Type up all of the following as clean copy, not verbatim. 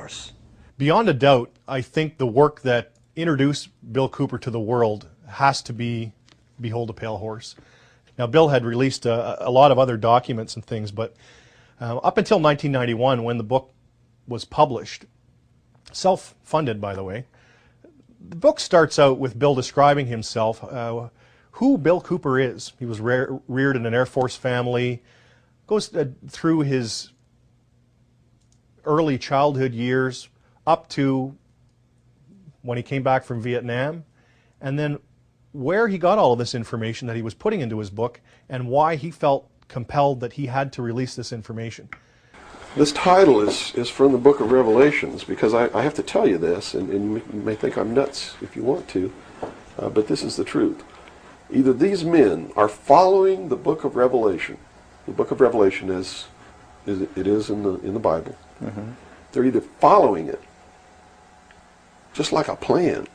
horse. Beyond a doubt, I think the work that introduced Bill Cooper to the world has to be Behold a Pale Horse. Now, Bill had released a lot of other documents and things, but up until 1991, when the book was published, self-funded, by the way, the book starts out with Bill describing himself, who Bill Cooper is. He was reared in an Air Force family, goes through his early childhood years up to when he came back from Vietnam, and then where he got all of this information that he was putting into his book and why he felt compelled that he had to release this information. This title is from the book of Revelations, because I have to tell you this, and you may think I'm nuts if you want to, but this is the truth. Either these men are following the book of Revelation. The book of Revelation is it is in the Bible. Mm-hmm. They're either following it just like a plan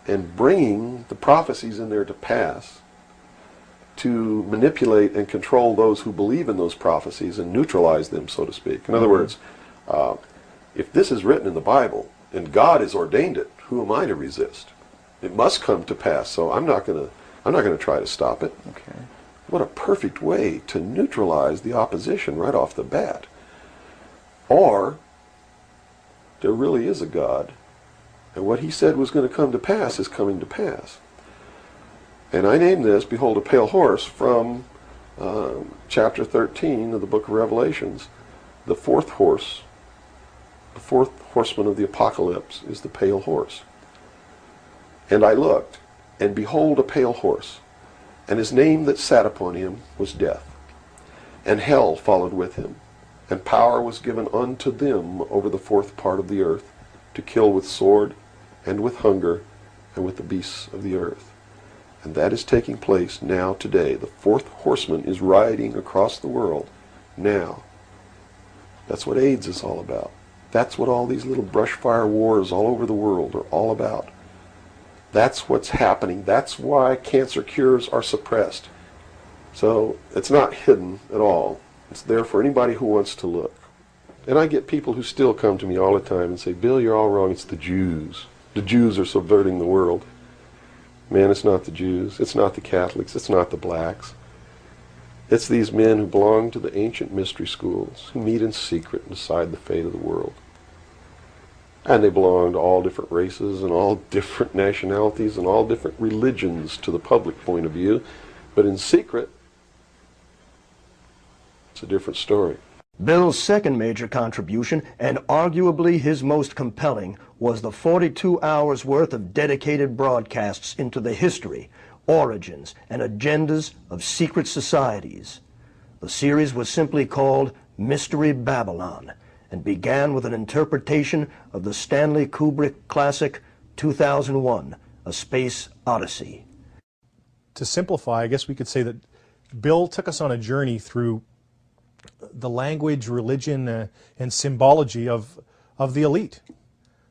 and bringing the prophecies in there to pass to manipulate and control those who believe in those prophecies and neutralize them, so to speak. In other words, if this is written in the Bible and God has ordained it, who am I to resist? It must come to pass, so I'm not going to try to stop it. Okay. What a perfect way to neutralize the opposition right off the bat. Or there really is a God, and what he said was going to come to pass is coming to pass. And I named this, Behold a Pale Horse, from chapter 13 of the book of Revelations. The fourth horse, the fourth horseman of the apocalypse is the pale horse. And I looked, and behold a pale horse, and his name that sat upon him was Death. And hell followed with him, and power was given unto them over the fourth part of the earth, to kill with sword, and with hunger, and with the beasts of the earth. And that is taking place now today. The fourth horseman is riding across the world now. That's what AIDS is all about. That's what all these little brush fire wars all over the world are all about. That's what's happening. That's why cancer cures are suppressed. So it's not hidden at all. It's there for anybody who wants to look. And I get people who still come to me all the time and say, Bill, you're all wrong. It's the Jews. The Jews are subverting the world. Man, it's not the Jews. It's not the Catholics. It's not the blacks. It's these men who belong to the ancient mystery schools, who meet in secret and decide the fate of the world. And they belong to all different races and all different nationalities and all different religions to the public point of view. But in secret, it's a different story. Bill's second major contribution, and arguably his most compelling, was the 42 hours worth of dedicated broadcasts into the history, origins, and agendas of secret societies. The series was simply called Mystery Babylon, and began with an interpretation of the Stanley Kubrick classic 2001, A Space Odyssey. To simplify, I guess we could say that Bill took us on a journey through the language, religion, and symbology of the elite,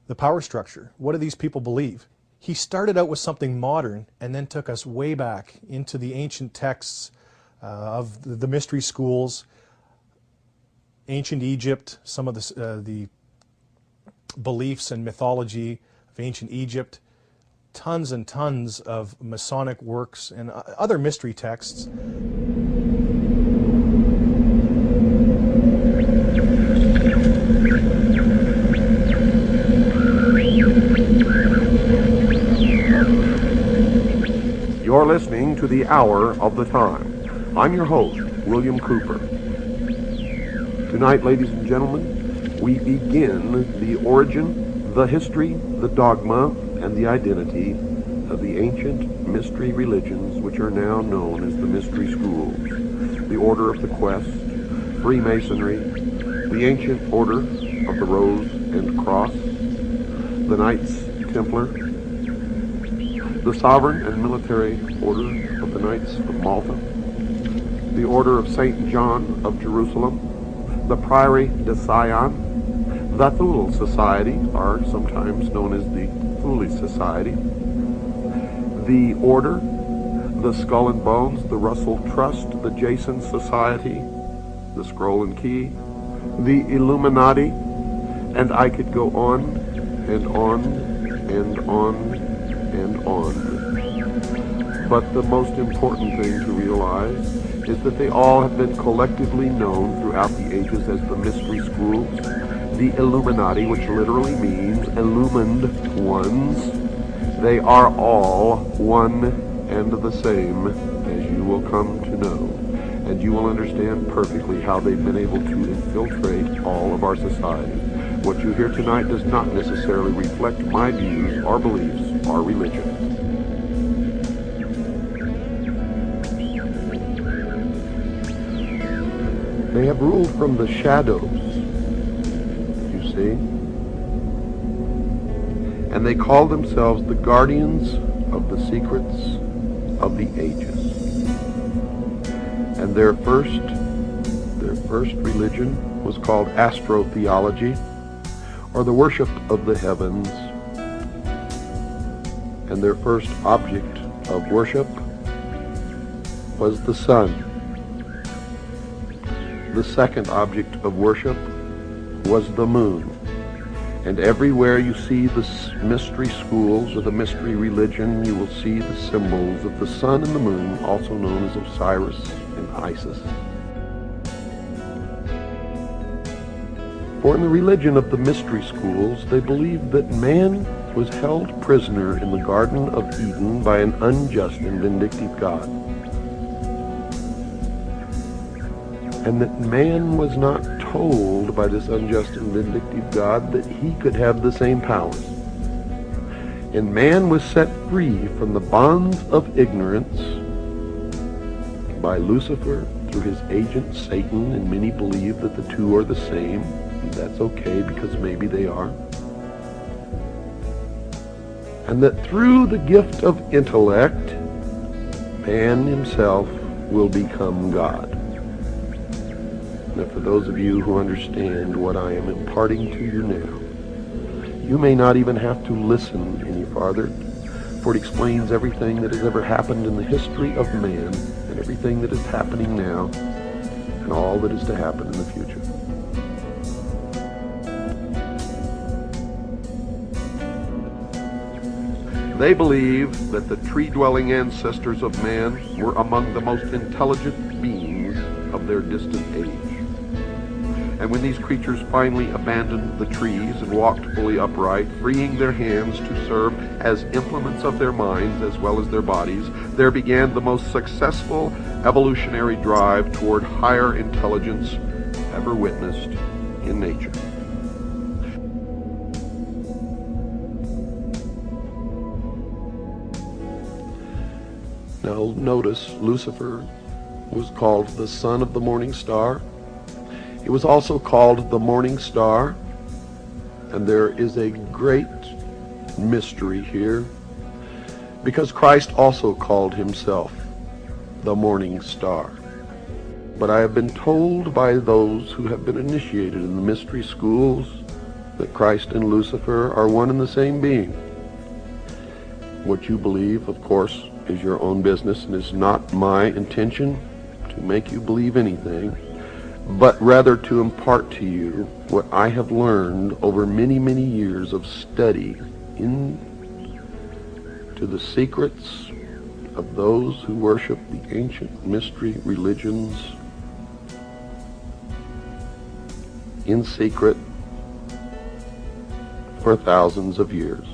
the power structure. What do these people believe? He started out with something modern and then took us way back into the ancient texts of the mystery schools, ancient Egypt, some of the beliefs and mythology of ancient Egypt, tons and tons of Masonic works and other mystery texts. You're listening to The Hour of the Time. I'm your host, William Cooper. Tonight, ladies and gentlemen, we begin the origin, the history, the dogma, and the identity of the ancient mystery religions which are now known as the mystery schools. The Order of the Quest, Freemasonry, the ancient Order of the Rose and Cross, the Knights Templar, the Sovereign and Military Order of the Knights of Malta, the Order of St. John of Jerusalem, the Priory de Sion, the Thule Society, or sometimes known as the Thule Society, the Order, the Skull and Bones, the Russell Trust, the Jason Society, the Scroll and Key, the Illuminati, And I could go on and on and on and on. But the most important thing to realize is that they all have been collectively known throughout the ages as the mystery schools, the Illuminati, which literally means illumined ones. They are all one and the same, as you will come to know. And you will understand perfectly how they've been able to infiltrate all of our society. What you hear tonight does not necessarily reflect my views or beliefs or religion. They have ruled from the shadows, you see. And they call themselves the guardians of the secrets of the ages. And their first religion was called astrotheology, or the worship of the heavens. And their first object of worship was the sun. The second object of worship was the moon. And everywhere you see the mystery schools or the mystery religion, you will see the symbols of the sun and the moon, also known as Osiris and Isis. For in the religion of the mystery schools, they believed that man was held prisoner in the Garden of Eden by an unjust and vindictive God. And that man was not told by this unjust and vindictive God that he could have the same powers. And man was set free from the bonds of ignorance by Lucifer through his agent Satan, and many believe that the two are the same. And that's okay, because maybe they are. And that through the gift of intellect, man himself will become God. Now, for those of you who understand what I am imparting to you now, you may not even have to listen any farther, for it explains everything that has ever happened in the history of man, and everything that is happening now, and all that is to happen in the future. They believe that the tree-dwelling ancestors of man were among the most intelligent beings of their distant age. And when these creatures finally abandoned the trees and walked fully upright, freeing their hands to serve as implements of their minds as well as their bodies, there began the most successful evolutionary drive toward higher intelligence ever witnessed in nature. Now notice, Lucifer was called the son of the morning star. He was also called the morning star, and there is a great mystery here, because Christ also called himself the morning star. But I have been told by those who have been initiated in the mystery schools that Christ and Lucifer are one and the same being. What you believe, of course, is your own business, and is not my intention to make you believe anything, but rather to impart to you what I have learned over many, many years of study into the secrets of those who worship the ancient mystery religions in secret for thousands of years.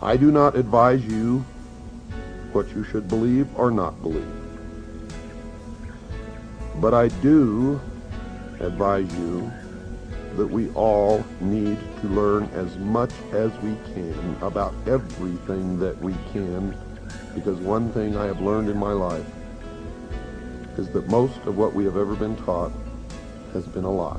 I do not advise you what you should believe or not believe. But I do advise you that we all need to learn as much as we can about everything that we can, because one thing I have learned in my life is that most of what we have ever been taught has been a lie.